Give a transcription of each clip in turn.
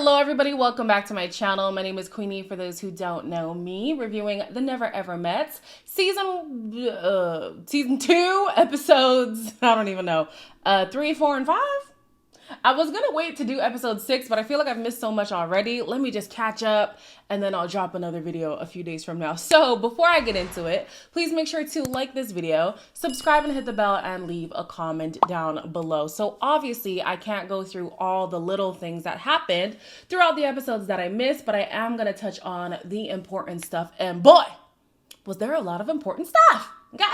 Hello everybody, welcome back to my channel. My name is Queenie for those who don't know me, reviewing The Never Ever Mets, season 2, episodes, I don't even know, 3, 4, and 5? I was gonna wait to do episode 6, but I feel like I've missed so much already. Let me just catch up and then I'll drop another video a few days from now. So before I get into it, please make sure to like this video, subscribe and hit the bell, and leave a comment down below. So obviously I can't go through all the little things that happened throughout the episodes that I missed, but I am gonna touch on the important stuff. And boy, was there a lot of important stuff, okay?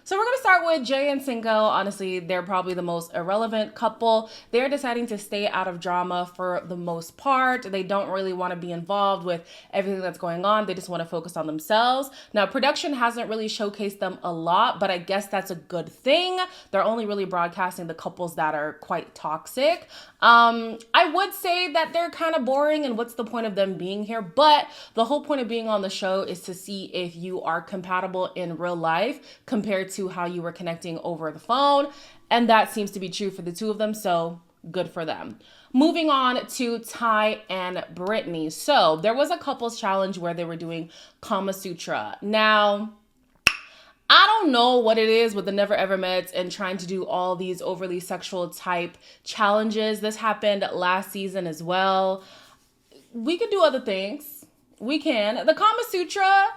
So we're gonna start with Jay and Sinko. Honestly, they're probably the most irrelevant couple. They're deciding to stay out of drama for the most part. They don't really wanna be involved with everything that's going on. They just wanna focus on themselves. Now, production hasn't really showcased them a lot, but I guess that's a good thing. They're only really broadcasting the couples that are quite toxic. I would say that they're kind of boring and what's the point of them being here? But the whole point of being on the show is to see if you are compatible in real life compared to how you were connecting over the phone. And that seems to be true for the two of them. So good for them. Moving on to Ty and Britney. So there was a couples challenge where they were doing Kama Sutra. Now, I don't know what it is with the Never Ever Mets and trying to do all these overly sexual type challenges. This happened last season as well. We could do other things. We can. The Kama Sutra,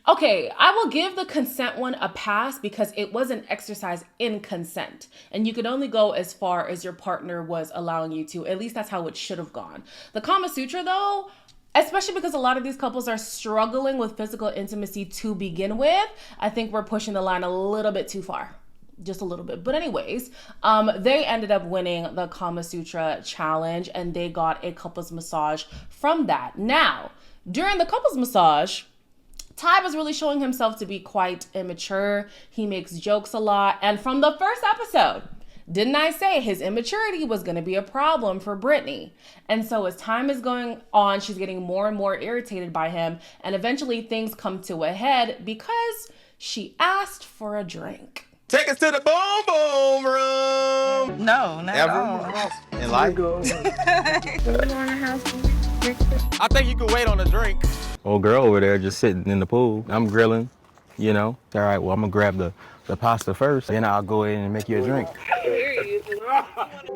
okay, I will give the consent one a pass because it was an exercise in consent. And you could only go as far as your partner was allowing you to. At least that's how it should have gone. The Kama Sutra though, especially because a lot of these couples are struggling with physical intimacy to begin with, I think we're pushing the line a little bit too far. Just a little bit. But anyways, they ended up winning the Kama Sutra challenge and they got a couples massage from that. Now, during the couples massage, Ty was really showing himself to be quite immature. He makes jokes a lot. And from the first episode, didn't I say his immaturity was going to be a problem for Britney? And so as time is going on, she's getting more and more irritated by him. And eventually things come to a head because she asked for a drink. Take us to the boom boom room. No, not at all. In life. I think you could wait on a drink. Old girl over there just sitting in the pool. I'm grilling, you know. All right, well, I'm gonna grab the pasta first, then I'll go in and make you a drink.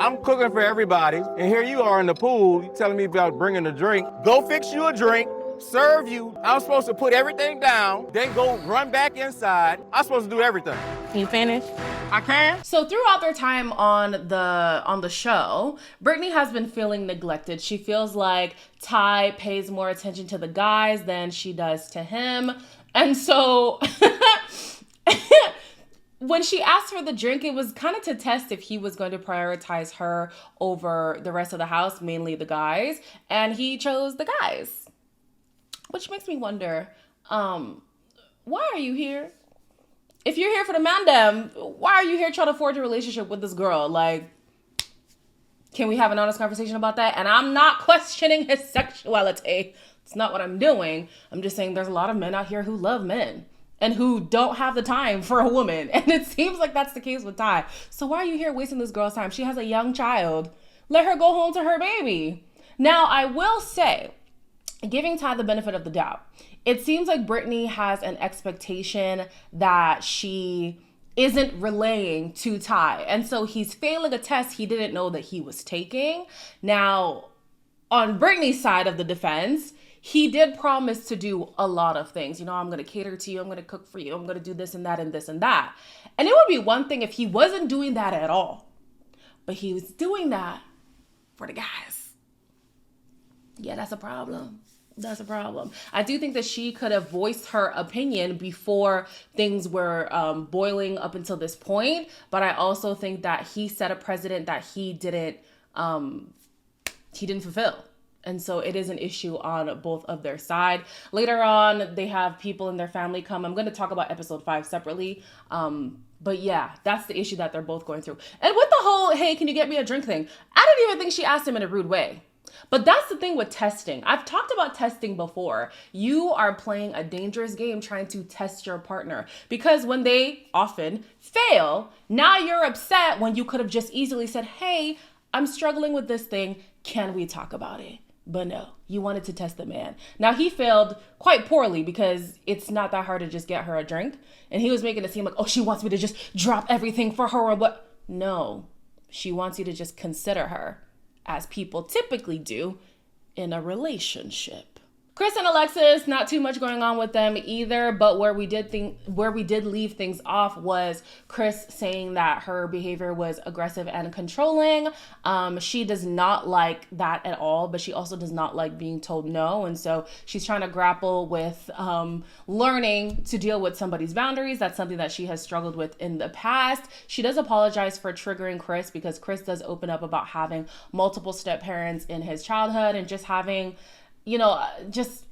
I'm cooking for everybody, and here you are in the pool, you telling me about bringing a drink. Go fix you a drink, serve you. I'm supposed to put everything down, then go run back inside. I'm supposed to do everything. Can you finish? I can. So throughout their time on the show, Britney has been feeling neglected. She feels like Ty pays more attention to the guys than she does to him. And so when she asked for the drink, it was kind of to test if he was going to prioritize her over the rest of the house, mainly the guys. And he chose the guys, which makes me wonder, why are you here? If you're here for the mandem, why are you here trying to forge a relationship with this girl? Like, can we have an honest conversation about that? And I'm not questioning his sexuality. It's not what I'm doing. I'm just saying there's a lot of men out here who love men and who don't have the time for a woman. And it seems like that's the case with Ty. So why are you here wasting this girl's time? She has a young child. Let her go home to her baby. Now, I will say, giving Ty the benefit of the doubt, it seems like Britney has an expectation that she isn't relaying to Ty. And so he's failing a test he didn't know that he was taking. Now, on Britney's side of the defense, he did promise to do a lot of things. You know, I'm going to cater to you. I'm going to cook for you. I'm going to do this and that and this and that. And it would be one thing if he wasn't doing that at all. But he was doing that for the guys. Yeah, that's a problem. That's a problem. I do think that she could have voiced her opinion before things were boiling up until this point. But I also think that he set a precedent that he didn't fulfill. And so it is an issue on both of their side. Later on, they have people in their family come. I'm going to talk about episode 5 separately. But yeah, that's the issue that they're both going through. And with the whole, hey, can you get me a drink thing? I didn't even think she asked him in a rude way. But that's the thing with testing. I've talked about testing before. You are playing a dangerous game trying to test your partner because when they often fail, now you're upset when you could have just easily said, hey, I'm struggling with this thing. Can we talk about it? But no, you wanted to test the man. Now, he failed quite poorly because it's not that hard to just get her a drink. And he was making it seem like, oh, she wants me to just drop everything for her or what? No, she wants you to just consider her, as people typically do in a relationship. Chris and Alexis, not too much going on with them either, but where we did leave things off was Chris saying that her behavior was aggressive and controlling. She does not like that at all, but she also does not like being told no. And so she's trying to grapple with learning to deal with somebody's boundaries. That's something that she has struggled with in the past. She does apologize for triggering Chris because Chris does open up about having multiple step parents in his childhood and just having, just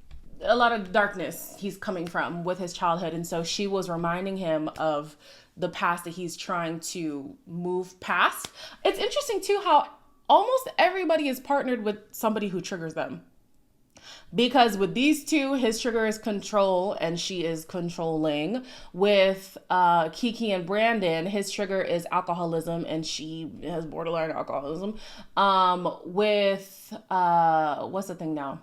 a lot of darkness he's coming from with his childhood. And so she was reminding him of the past that he's trying to move past. It's interesting too how almost everybody is partnered with somebody who triggers them. Because with these two, his trigger is control and she is controlling. With Kiki and Brandon, his trigger is alcoholism and she has borderline alcoholism. With what's the thing now?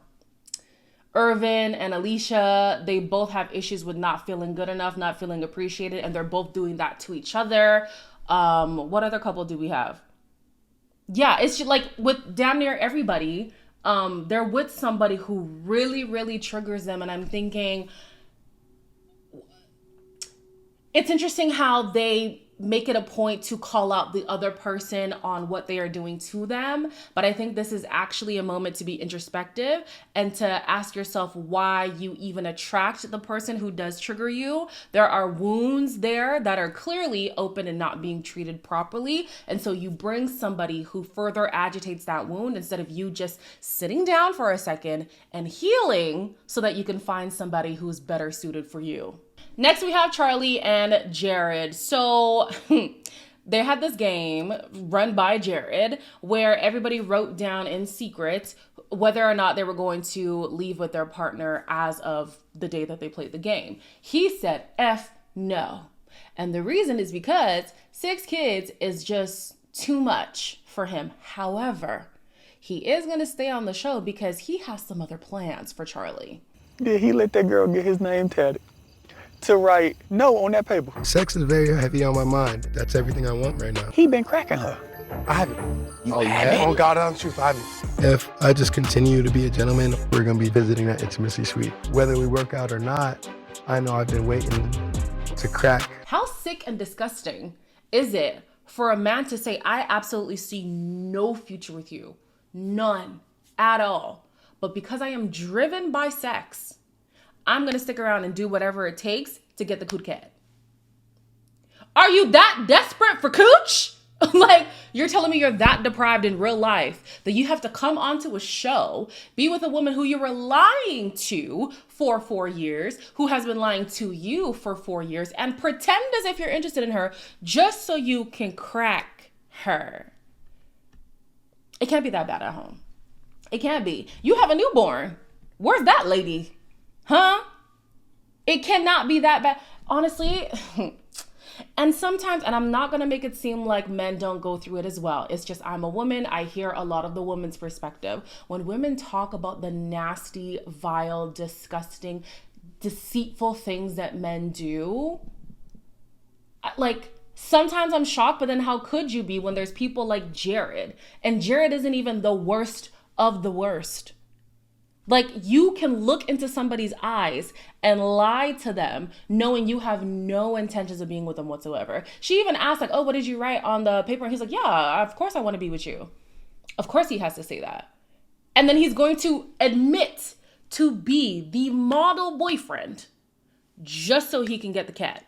Irvin and Alicia, they both have issues with not feeling good enough, not feeling appreciated, and they're both doing that to each other. What other couple do we have? Yeah, it's just like with damn near everybody, they're with somebody who really, really triggers them. And I'm thinking, it's interesting how they make it a point to call out the other person on what they are doing to them. But I think this is actually a moment to be introspective and to ask yourself why you even attract the person who does trigger you. There are wounds there that are clearly open and not being treated properly. And so you bring somebody who further agitates that wound instead of you just sitting down for a second and healing so that you can find somebody who's better suited for you. Next, we have Charlie and Jared. So they had this game run by Jared where everybody wrote down in secret whether or not they were going to leave with their partner as of the day that they played the game. He said, F no. And the reason is because 6 kids is just too much for him. However, he is going to stay on the show because he has some other plans for Charlie. Did he let that girl get his name tatted to write no on that paper? Sex is very heavy on my mind. That's everything I want right now. He been cracking her. I haven't. You haven't? On God, I'm truth, I haven't. If I just continue to be a gentleman, we're gonna be visiting that intimacy suite. Whether we work out or not, I know I've been waiting to crack. How sick and disgusting is it for a man to say, I absolutely see no future with you, none at all. But because I am driven by sex, I'm going to stick around and do whatever it takes to get the cooch cat. Are you that desperate for cooch? Like, you're telling me you're that deprived in real life that you have to come onto a show, be with a woman who you were lying to for 4 years, who has been lying to you for 4 years, and pretend as if you're interested in her just so you can crack her. It can't be that bad at home. It can't be. You have a newborn. Where's that lady? Huh? It cannot be that bad. Honestly, and sometimes, and I'm not going to make it seem like men don't go through it as well. It's just I'm a woman. I hear a lot of the woman's perspective. When women talk about the nasty, vile, disgusting, deceitful things that men do, like, sometimes I'm shocked, but then how could you be when there's people like Jared? And Jared isn't even the worst of the worst. Like, you can look into somebody's eyes and lie to them knowing you have no intentions of being with them whatsoever. She even asked, like, oh, what did you write on the paper? And he's like, yeah, of course I want to be with you. Of course he has to say that. And then he's going to admit to be the model boyfriend just so he can get the cat.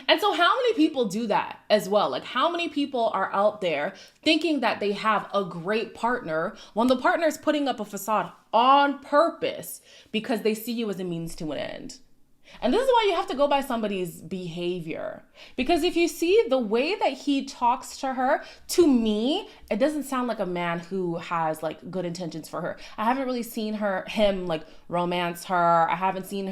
And so how many people do that as well? Like, how many people are out there thinking that they have a great partner when the partner is putting up a facade on purpose because they see you as a means to an end? And this is why you have to go by somebody's behavior. Because if you see the way that he talks to her, to me, it doesn't sound like a man who has like good intentions for her. I haven't really seen him like romance her. I haven't seen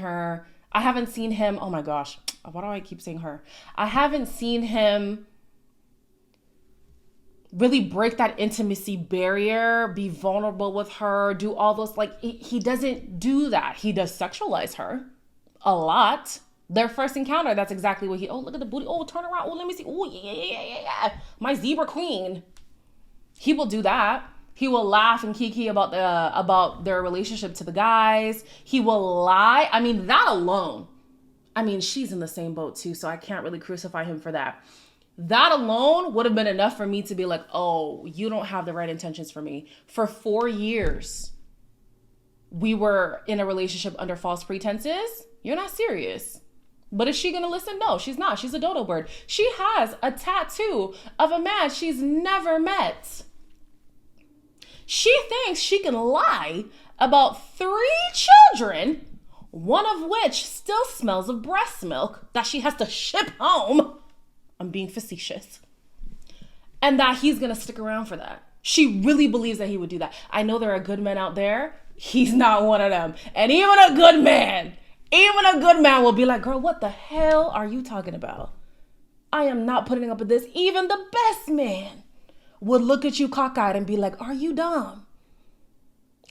him, oh my gosh, why do I keep saying her? I haven't seen him really break that intimacy barrier, be vulnerable with her, do all those, like, he doesn't do that. He does sexualize her a lot. Their first encounter, that's exactly what oh, look at the booty. Oh, turn around. Oh, let me see. Oh, yeah. My zebra queen. He will do that. He will laugh and kiki about their relationship to the guys. He will lie. I mean, that alone. I mean, she's in the same boat too, so I can't really crucify him for that. That alone would have been enough for me to be like, oh, you don't have the right intentions for me. For 4 years, we were in a relationship under false pretenses. You're not serious. But is she going to listen? No, she's not. She's a dodo bird. She has a tattoo of a man she's never met. She thinks she can lie about 3 children, one of which still smells of breast milk that she has to ship home. I'm being facetious. And that he's going to stick around for that. She really believes that he would do that. I know there are good men out there. He's not one of them. And even a good man will be like, girl, what the hell are you talking about? I am not putting up with this. Even the best man would look at you cockeyed and be like, are you dumb?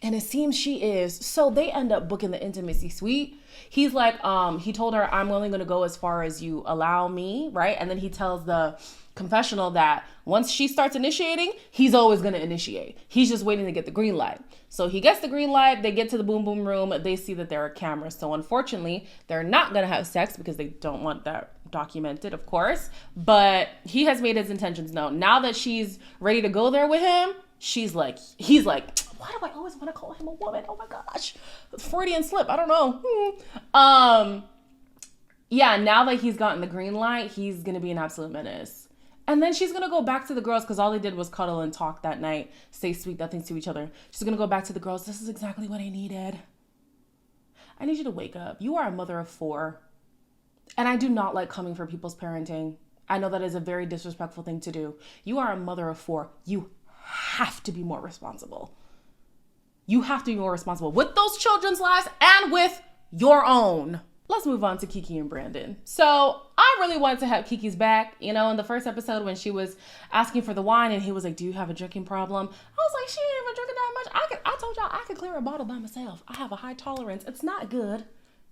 And it seems she is. So they end up booking the intimacy suite. He's like, he told her, I'm only going to go as far as you allow me, right? And then he tells the confessional that once she starts initiating, he's always going to initiate. He's just waiting to get the green light. So he gets the green light. They get to the boom boom room. They see that there are cameras. So unfortunately, they're not going to have sex because they don't want that documented, of course. But he has made his intentions known. Now that she's ready to go there with him, he's like, why do I always want to call him a woman? Oh my gosh. Freudian slip. I don't know. Yeah, now that he's gotten the green light, he's going to be an absolute menace. And then she's going to go back to the girls because all they did was cuddle and talk that night, say sweet nothings to each other. She's going to go back to the girls. This is exactly what I needed. I need you to wake up. You are a mother of 4. And I do not like coming for people's parenting. I know that is a very disrespectful thing to do. You are a mother of 4. You have to be more responsible. You have to be more responsible with those children's lives and with your own. Let's move on to Kiki and Brandon. So I really wanted to have Kiki's back. You know, in the first episode when she was asking for the wine and he was like, do you have a drinking problem? I was like, she ain't even drinking that much. I told y'all I could clear a bottle by myself. I have a high tolerance. It's not good.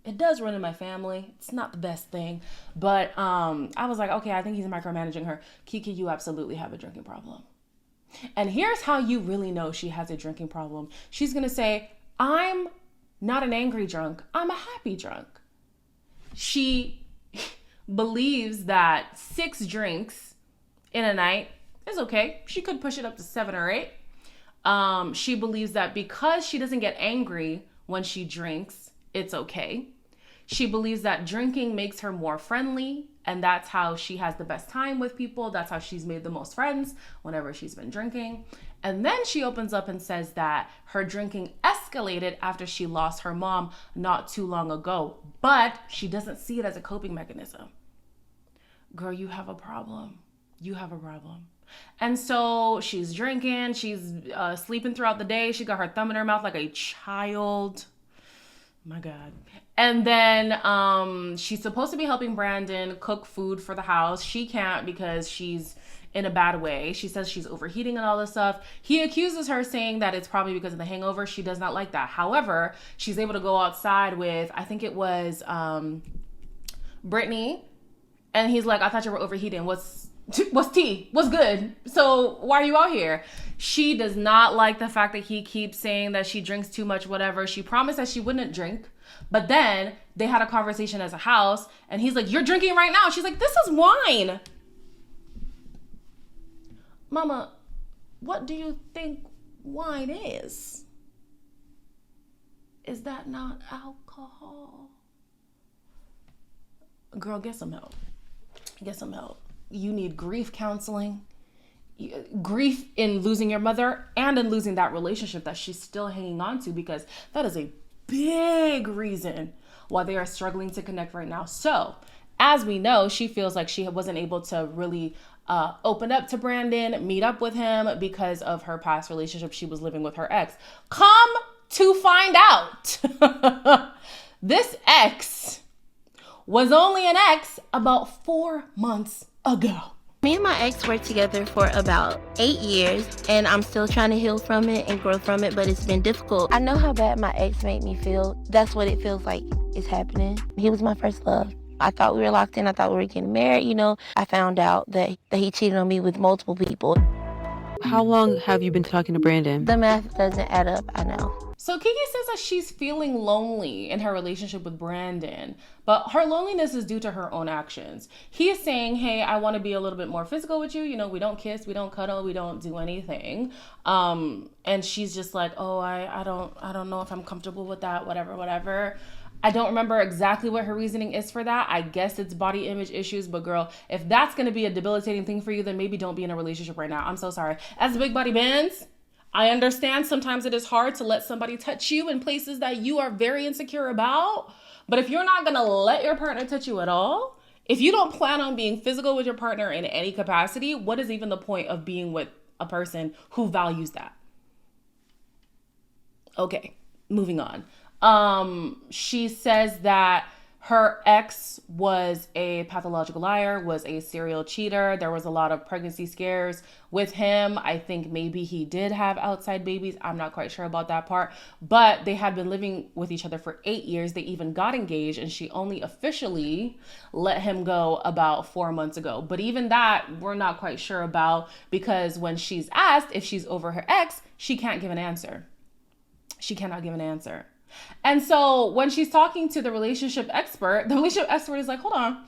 It does run in my family. It's not the best thing. But I was like, okay, I think he's micromanaging her. Kiki, you absolutely have a drinking problem. And here's how you really know she has a drinking problem. She's going to say, I'm not an angry drunk. I'm a happy drunk. She believes that 6 drinks in a night is okay. She could push it up to 7 or 8. She believes that because she doesn't get angry when she drinks, it's okay. She believes that drinking makes her more friendly, and that's how she has the best time with people. That's how she's made the most friends whenever she's been drinking. And then she opens up and says that her drinking escalated after she lost her mom not too long ago, but she doesn't see it as a coping mechanism. Girl, you have a problem. You have a problem. And so she's drinking, she's sleeping throughout the day. She got her thumb in her mouth like a child. My God. And then she's supposed to be helping Brandon cook food for the house. She can't because she's in a bad way. She says she's overheating and all this stuff. He accuses her, saying that it's probably because of the hangover. She does not like that. However, she's able to go outside with, I think it was Britney. And he's like, I thought you were overheating. What's tea? What's good? So why are you out here? She does not like the fact that he keeps saying that she drinks too much, whatever. She promised that she wouldn't drink. But then they had a conversation as a house. And he's like, you're drinking right now. She's like, this is wine. Mama, what do you think wine is? Is that not alcohol? Girl, get some help. Get some help. You need grief counseling. Grief in losing your mother and in losing that relationship that she's still hanging on to, because that is a big reason why they are struggling to connect right now. So, as we know, she feels like she wasn't able to really open up to Brandon, meet up with him because of her past relationship. She was living with her ex. Come to find out, this ex was only an ex about 4 months ago. Me and my ex were together for about 8 years, and I'm still trying to heal from it and grow from it, but it's been difficult. I know how bad my ex made me feel. That's what it feels like is happening. He was my first love. I thought we were locked in. I thought we were getting married, you know. I found out that he cheated on me with multiple people. How long have you been talking to Brandon? The math doesn't add up, I know. So Kiki says that she's feeling lonely in her relationship with Brandon, but her loneliness is due to her own actions. He is saying, hey, I want to be a little bit more physical with you. You know, we don't kiss, we don't cuddle, we don't do anything. And she's just like, oh, I don't know if I'm comfortable with that, whatever. I don't remember exactly what her reasoning is for that. I guess it's body image issues, but girl, if that's going to be a debilitating thing for you, then maybe don't be in a relationship right now. I'm so sorry. As big body bands, I understand sometimes it is hard to let somebody touch you in places that you are very insecure about. But if you're not going to let your partner touch you at all, if you don't plan on being physical with your partner in any capacity, what is even the point of being with a person who values that? Okay, moving on. She says that her ex was a pathological liar, was a serial cheater. There was a lot of pregnancy scares with him. I think maybe he did have outside babies. I'm not quite sure about that part, but they had been living with each other for 8 years. They even got engaged, and she only officially let him go about 4 months ago. But even that, we're not quite sure about, because when she's asked if she's over her ex, she can't give an answer. She cannot give an answer. And so when she's talking to the relationship expert is like, hold on,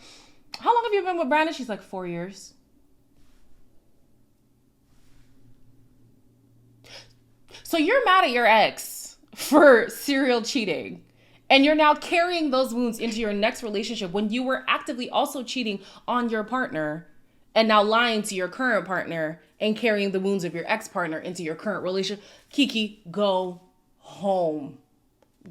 how long have you been with Brandon? She's like, 4 years. So you're mad at your ex for serial cheating, and you're now carrying those wounds into your next relationship when you were actively also cheating on your partner and now lying to your current partner and carrying the wounds of your ex-partner into your current relationship. Kiki, go home.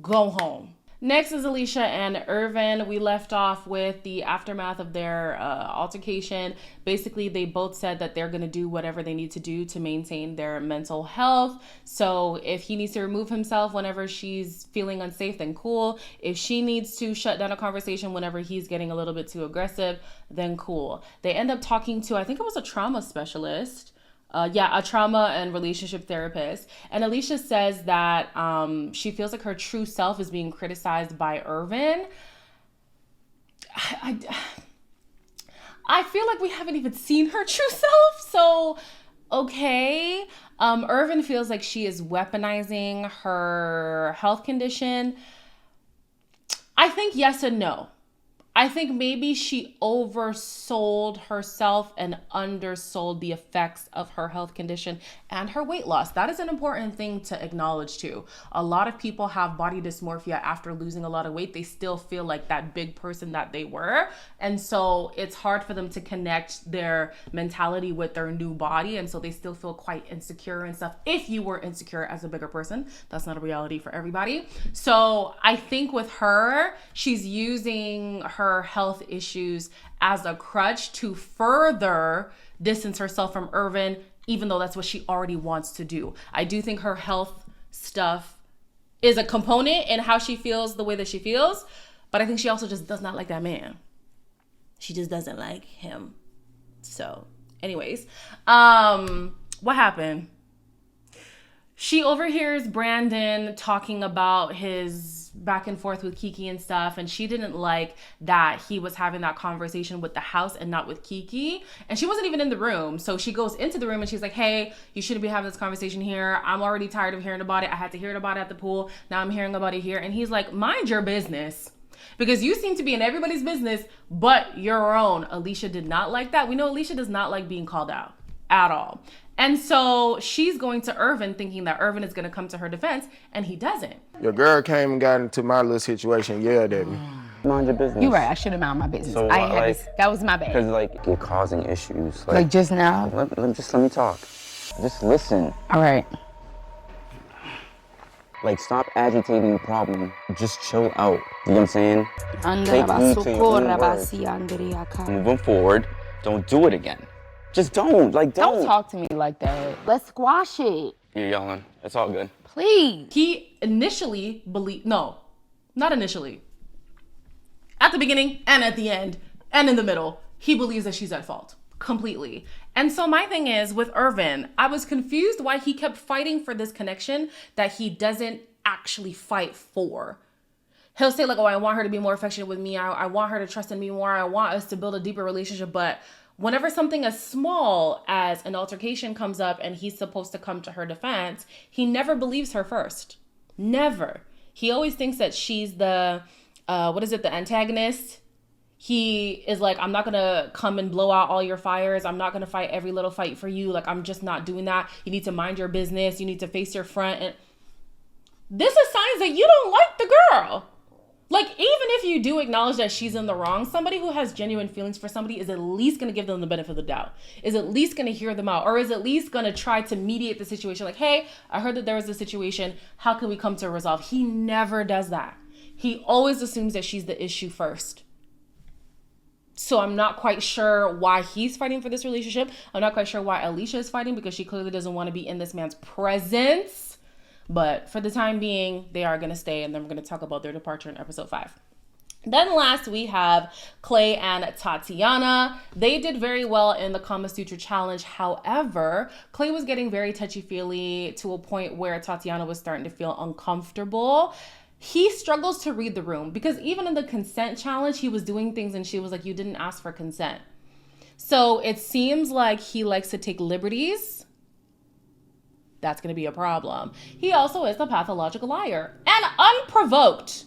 Go home. Next is Alicia and Irvin. We left off with the aftermath of their altercation. Basically, they both said that they're going to do whatever they need to do to maintain their mental health. So if he needs to remove himself whenever she's feeling unsafe, then cool. If she needs to shut down a conversation whenever he's getting a little bit too aggressive, then cool. They end up talking to, I think it was a trauma specialist. A trauma and relationship therapist. And Alicia says that she feels like her true self is being criticized by Irvin. I feel like we haven't even seen her true self. So, okay. Irvin feels like she is weaponizing her health condition. I think yes and no. I think maybe she oversold herself and undersold the effects of her health condition and her weight loss. That is an important thing to acknowledge too. A lot of people have body dysmorphia after losing a lot of weight. They still feel like that big person that they were. And so it's hard for them to connect their mentality with their new body. And so they still feel quite insecure and stuff. If you were insecure as a bigger person, that's not a reality for everybody. So I think with her, she's using her health issues as a crutch to further distance herself from Irvin, even though that's what she already wants to do. I do think her health stuff is a component in how she feels the way that she feels, but I think she also just does not like that man. She just doesn't like him. So anyways, what happened? She overhears Brandon talking about his back and forth with Kiki and stuff, and she didn't like that he was having that conversation with the house and not with Kiki, and she wasn't even in the room. So she goes into the room and she's like, hey, you shouldn't be having this conversation here. I'm already tired of hearing about it. I had to hear about it at the pool. Now I'm hearing about it here. And he's like, mind your business, because you seem to be in everybody's business but your own. Alicia did not like that. We know Alicia does not like being called out at all. And so she's going to Irvin thinking that Irvin is going to come to her defense, and he doesn't. Your girl came and got into my little situation and yelled at me. Mind your business. You're right, I should have minded my business. So, I ain't had this. That was my bad. Because, like, you're causing issues. Like just now? Let me talk. Just listen. All right. Like, stop agitating the problem. Just chill out. You know what I'm saying? Take heed to your own words. Moving forward, don't do it again. Just don't. Like, Don't talk to me like that. Let's squash it. You're yelling. It's all good. Please. He initially believed, no, not initially. At the beginning and at the end and in the middle, he believes that she's at fault. completely. And so my thing is with Irvin, I was confused why he kept fighting for this connection that he doesn't actually fight for. He'll say like, oh, I want her to be more affectionate with me. I want her to trust in me more. I want us to build a deeper relationship. But whenever something as small as an altercation comes up and he's supposed to come to her defense, he never believes her first. Never. He always thinks that she's the, the antagonist. He is like, I'm not going to come and blow out all your fires. I'm not going to fight every little fight for you. Like, I'm just not doing that. You need to mind your business. You need to face your front. And this is signs that you don't like the girl. Like, even if you do acknowledge that she's in the wrong, somebody who has genuine feelings for somebody is at least going to give them the benefit of the doubt, is at least going to hear them out, or is at least going to try to mediate the situation. Like, hey, I heard that there was a situation. How can we come to a resolve? He never does that. He always assumes that she's the issue first. So I'm not quite sure why he's fighting for this relationship. I'm not quite sure why Alicia is fighting, because she clearly doesn't want to be in this man's presence. But for the time being, they are going to stay, and then we're going to talk about their departure in episode 5. Then last, we have Clay and Tatiana. They did very well in the Kama Sutra challenge. However, Clay was getting very touchy-feely to a point where Tatiana was starting to feel uncomfortable. He struggles to read the room, because even in the consent challenge, he was doing things and she was like, you didn't ask for consent. So it seems like he likes to take liberties. That's going to be a problem. He also is a pathological liar, and unprovoked,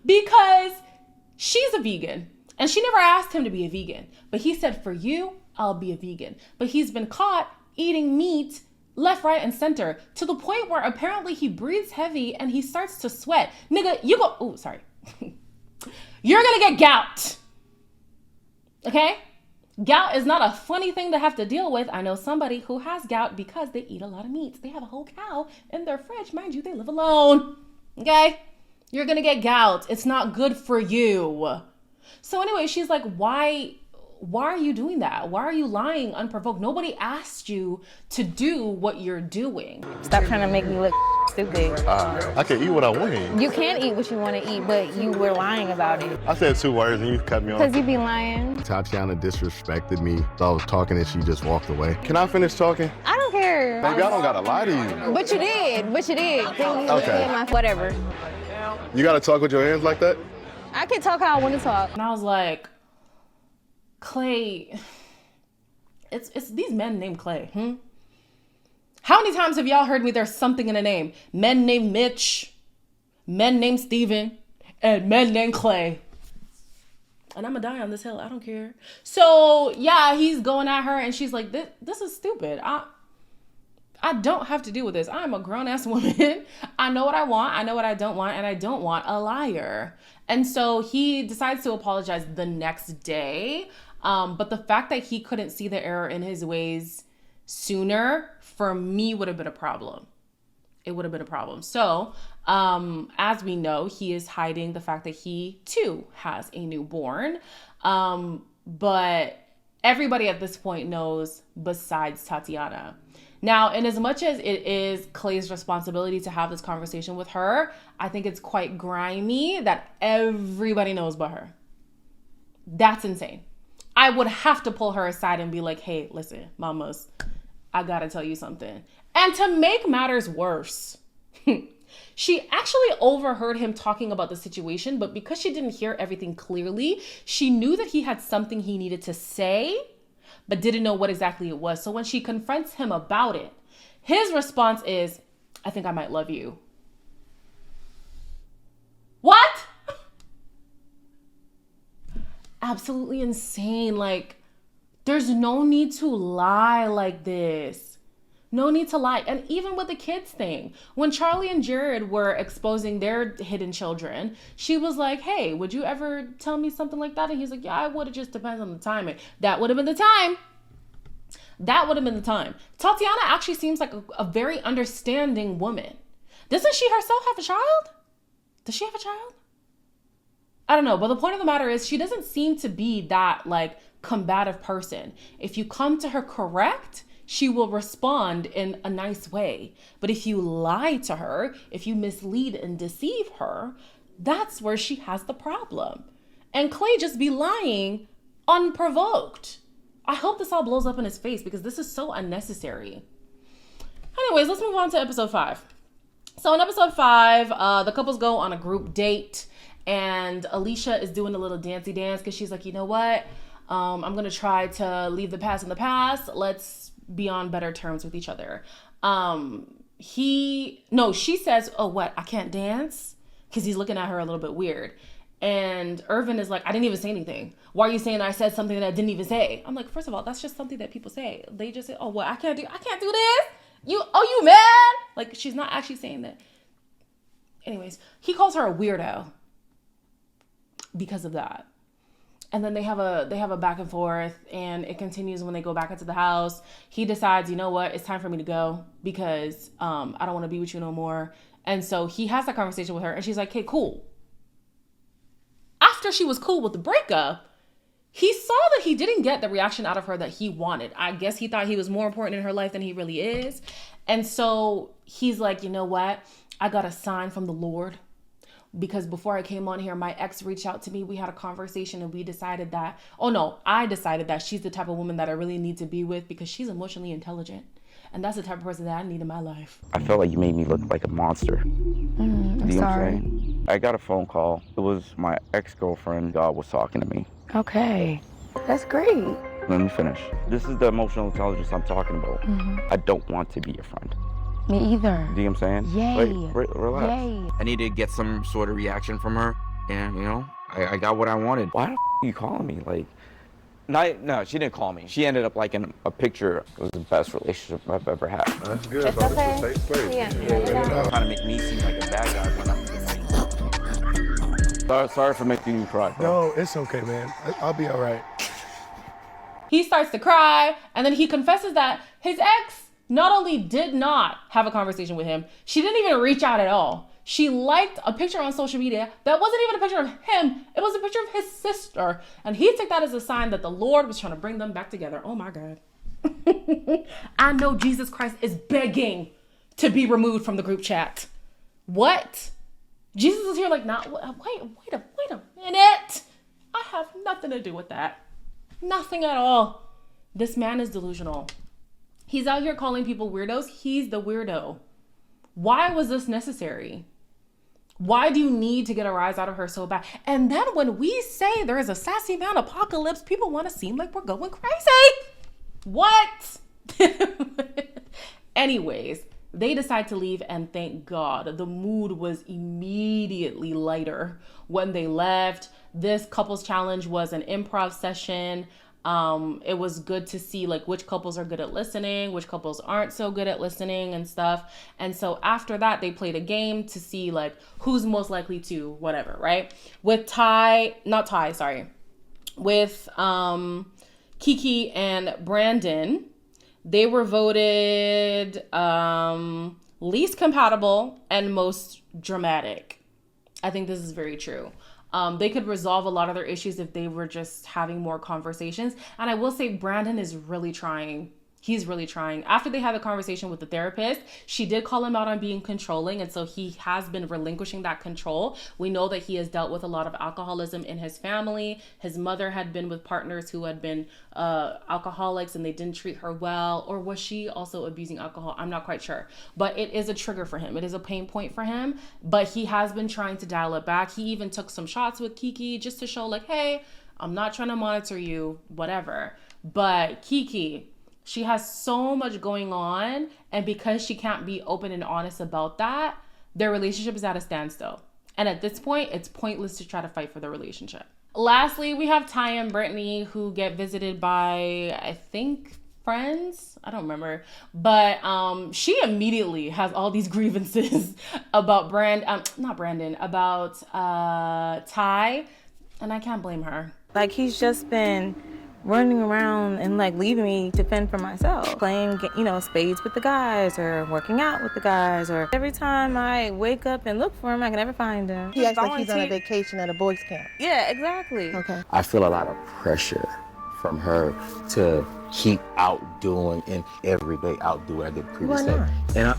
because she's a vegan and she never asked him to be a vegan, but he said, for you, I'll be a vegan. But he's been caught eating meat left, right, and center, to the point where apparently he breathes heavy and he starts to sweat. Nigga, you're going to get gout. Okay? Gout is not a funny thing to have to deal with. I know somebody who has gout because they eat a lot of meat. They have a whole cow in their fridge. Mind you, they live alone. Okay? You're going to get gout. It's not good for you. So anyway, she's like, why are you doing that? Why are you lying unprovoked? Nobody asked you to do what you're doing. Stop trying to make me look stupid. I can eat what I want to eat. You can eat what you want to eat, but you were lying about it. I said 2 words and you cut me off. Because you be lying. Tatiana disrespected me. I was talking and she just walked away. Can I finish talking? I don't care. Baby, I don't gotta lie to you. But you did. Okay. Whatever. You gotta talk with your hands like that? I can talk how I want to talk. And I was like, Clay, it's these men named Clay. How many times have y'all heard me? There's something in a name. Men named Mitch, men named Steven, and men named Clay. And I'm gonna die on this hill. I don't care. So yeah, he's going at her and she's like, this is stupid. I don't have to deal with this. I'm a grown ass woman. I know what I want. I know what I don't want. And I don't want a liar. And so he decides to apologize the next day. But the fact that he couldn't see the error in his ways sooner, for me, would have been a problem. It would have been a problem. So, as we know, he is hiding the fact that he, too, has a newborn. But everybody at this point knows besides Tatiana. Now, in as much as it is Clay's responsibility to have this conversation with her, I think it's quite grimy that everybody knows but her. That's insane. I would have to pull her aside and be like, hey, listen, mamas, I gotta tell you something. And to make matters worse, she actually overheard him talking about the situation, but because she didn't hear everything clearly, she knew that he had something he needed to say, but didn't know what exactly it was. So when she confronts him about it, his response is, I think I might love you. What? Absolutely insane. Like, there's no need to lie like this. No need to lie. And even with the kids thing, when Charlie and Jared were exposing their hidden children, she was like, hey, would you ever tell me something like that? And he's like, yeah, I would. It just depends on the timing. That would have been the time. That would have been the time. Tatiana actually seems like a very understanding woman. Doesn't she herself have a child? Does she have a child? I don't know. But the point of the matter is she doesn't seem to be that like combative person. If you come to her correct, she will respond in a nice way. But if you lie to her, if you mislead and deceive her, that's where she has the problem. And Clay just be lying unprovoked. I hope this all blows up in his face because this is so unnecessary. Anyways, let's move on to episode 5. So in episode 5, the couples go on a group date, and Alicia is doing a little dancey dance because she's like, you know what? I'm going to try to leave the past in the past. Let's be on better terms with each other. She says, oh, what? I can't dance? Because he's looking at her a little bit weird. And Irvin is like, I didn't even say anything. Why are you saying I said something that I didn't even say? I'm like, first of all, that's just something that people say. They just say, oh, what? I can't do this? You mad? Like, she's not actually saying that. Anyways, he calls her a weirdo because of that. And then they have a back and forth, and it continues when they go back into the house. He decides, you know what, it's time for me to go because I don't want to be with you no more. And so he has that conversation with her, and she's like, hey, cool. After she was cool with the breakup, he saw that he didn't get the reaction out of her that he wanted. I guess he thought he was more important in her life than he really is. And so he's like, you know what? I got a sign from the Lord. Because before I came on here, my ex reached out to me. We had a conversation and I decided that she's the type of woman that I really need to be with because she's emotionally intelligent. And that's the type of person that I need in my life. I felt like you made me look like a monster. I'm sorry. I got a phone call. It was my ex-girlfriend. God was talking to me. Okay. That's great. Let me finish. This is the emotional intelligence I'm talking about. I don't want to be your friend. Me either. Do you know what I'm saying? Yay. Relax. Yay. I needed to get some sort of reaction from her, and I got what I wanted. Why the are you calling me? Like, no, she didn't call me. She ended up liking a picture. It was the best relationship I've ever had. That's good. It's okay. Safe place. Yeah. Trying to make me seem like a bad guy when I'm sorry for making you cry. No, it's okay, man. I'll be all right. He starts to cry, and then he confesses that his ex not only did not have a conversation with him, she didn't even reach out at all. She liked a picture on social media that wasn't even a picture of him. It was a picture of his sister. And he took that as a sign that the Lord was trying to bring them back together. Oh my God. I know Jesus Christ is begging to be removed from the group chat. What? Jesus is here like, wait a minute. I have nothing to do with that. Nothing at all. This man is delusional. He's out here calling people weirdos. He's the weirdo. Why was this necessary? Why do you need to get a rise out of her so bad? And then when we say there is a sassy man apocalypse, people want to seem like we're going crazy. What? Anyways, they decide to leave, and thank God. The mood was immediately lighter when they left. This couples challenge was an improv session. It was good to see like which couples are good at listening, which couples aren't so good at listening and stuff. And so after that, they played a game to see like who's most likely to whatever, right? With with Kiki and Brandon, they were voted least compatible and most dramatic. I think this is very true. They could resolve a lot of their issues if they were just having more conversations. And I will say Brandon is really trying. He's really trying. After they had the conversation with the therapist, she did call him out on being controlling. And so he has been relinquishing that control. We know that he has dealt with a lot of alcoholism in his family. His mother had been with partners who had been alcoholics and they didn't treat her well. Or was she also abusing alcohol? I'm not quite sure. But it is a trigger for him. It is a pain point for him. But he has been trying to dial it back. He even took some shots with Kiki just to show like, hey, I'm not trying to monitor you, whatever. But Kiki, she has so much going on, and because she can't be open and honest about that, their relationship is at a standstill. And at this point, it's pointless to try to fight for the relationship. Lastly, we have Ty and Britney who get visited by, I think, friends. I don't remember. But she immediately has all these grievances about about Ty, and I can't blame her. Like, he's just been running around and like leaving me to fend for myself, playing spades with the guys or working out with the guys, or every time I wake up and look for him, I can never find him. He acts like he's on a vacation at a boys camp. Yeah, exactly. Okay. I feel a lot of pressure from her to keep outdoing and every day outdo what I did previously. Why not?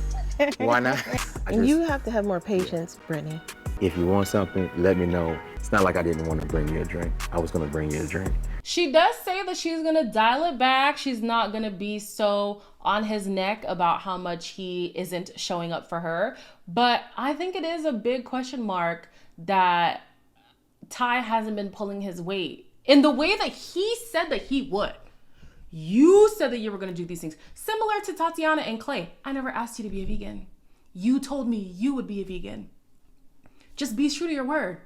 Why not? And you have to have more patience, Brittany. If you want something, let me know. It's not like I didn't want to bring you a drink. I was going to bring you a drink. She does say that she's going to dial it back. She's not going to be so on his neck about how much he isn't showing up for her. But I think it is a big question mark that Ty hasn't been pulling his weight in the way that he said that he would. You said that you were going to do these things. Similar to Tatiana and Clay. I never asked you to be a vegan. You told me you would be a vegan. Just be true to your word.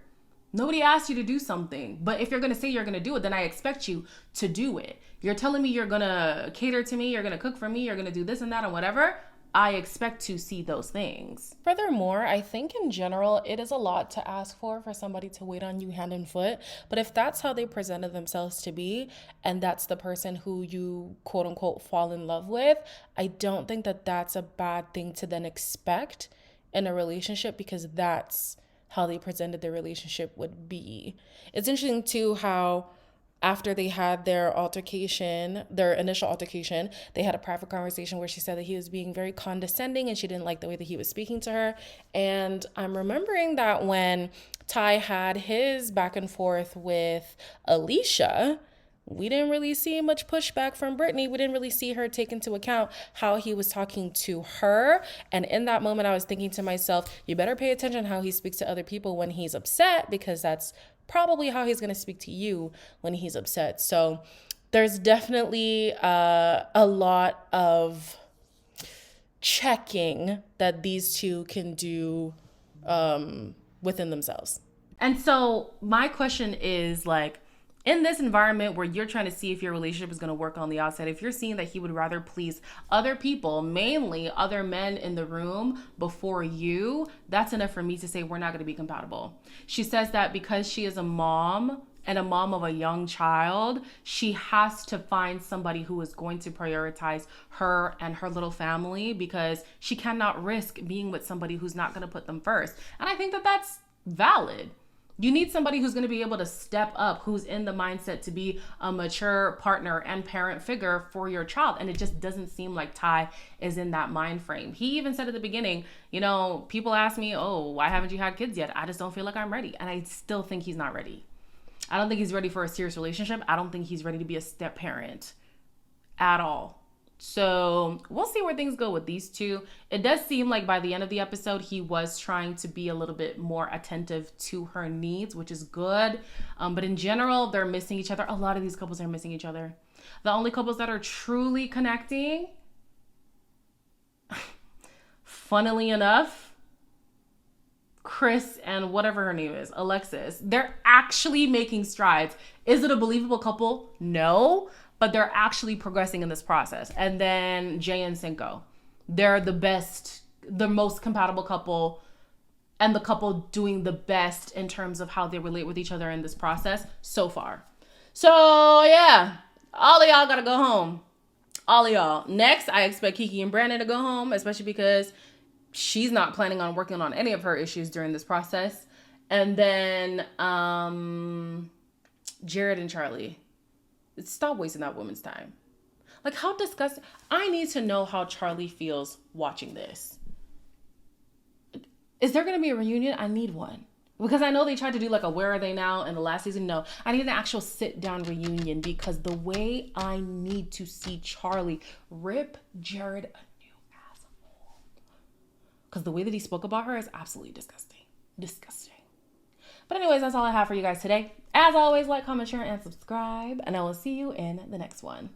Nobody asked you to do something. But if you're going to say you're going to do it, then I expect you to do it. You're telling me you're going to cater to me, you're going to cook for me, you're going to do this and that and whatever. I expect to see those things. Furthermore, I think in general, it is a lot to ask for somebody to wait on you hand and foot. But if that's how they presented themselves to be, and that's the person who you quote unquote fall in love with, I don't think that that's a bad thing to then expect in a relationship, because that's how they presented their relationship would be. It's interesting too how after they had their initial altercation, they had a private conversation where she said that he was being very condescending and she didn't like the way that he was speaking to her. And I'm remembering that when Ty had his back and forth with Alicia, we didn't really see much pushback from Britney. We didn't really see her take into account how he was talking to her. And in that moment, I was thinking to myself, you better pay attention how he speaks to other people when he's upset, because that's probably how he's going to speak to you when he's upset. So there's definitely a lot of checking that these two can do within themselves. And so my question is, like, in this environment where you're trying to see if your relationship is going to work on the outside, if you're seeing that he would rather please other people, mainly other men in the room before you, that's enough for me to say we're not going to be compatible. She says that because she is a mom and a mom of a young child, she has to find somebody who is going to prioritize her and her little family, because she cannot risk being with somebody who's not going to put them first. And I think that that's valid. You need somebody who's going to be able to step up, who's in the mindset to be a mature partner and parent figure for your child. And it just doesn't seem like Ty is in that mind frame. He even said at the beginning, you know, people ask me, oh, why haven't you had kids yet? I just don't feel like I'm ready. And I still think he's not ready. I don't think he's ready for a serious relationship. I don't think he's ready to be a step parent at all. So we'll see where things go with these two. It does seem like by the end of the episode, he was trying to be a little bit more attentive to her needs, which is good. But in general, they're missing each other. A lot of these couples are missing each other. The only couples that are truly connecting, funnily enough, Chris and whatever her name is, Alexis, they're actually making strides. Is it a believable couple? No. But they're actually progressing in this process. And then Jay and Sinko, they're the best, the most compatible couple, and the couple doing the best in terms of how they relate with each other in this process so far. So yeah, all of y'all gotta go home. All of y'all. Next, I expect Kiki and Brandon to go home, especially because she's not planning on working on any of her issues during this process. And then Jared and Charlie. Stop wasting that woman's time. Like, how disgusting. I need to know how Charlie feels watching this. Is there going to be a reunion? I need one. Because I know they tried to do like a Where Are They Now in the last season. No, I need an actual sit down reunion, because the way I need to see Charlie rip Jared a new asshole. Because the way that he spoke about her is absolutely disgusting. Disgusting. But anyways, that's all I have for you guys today. As always, like, comment, share, and subscribe. And I will see you in the next one.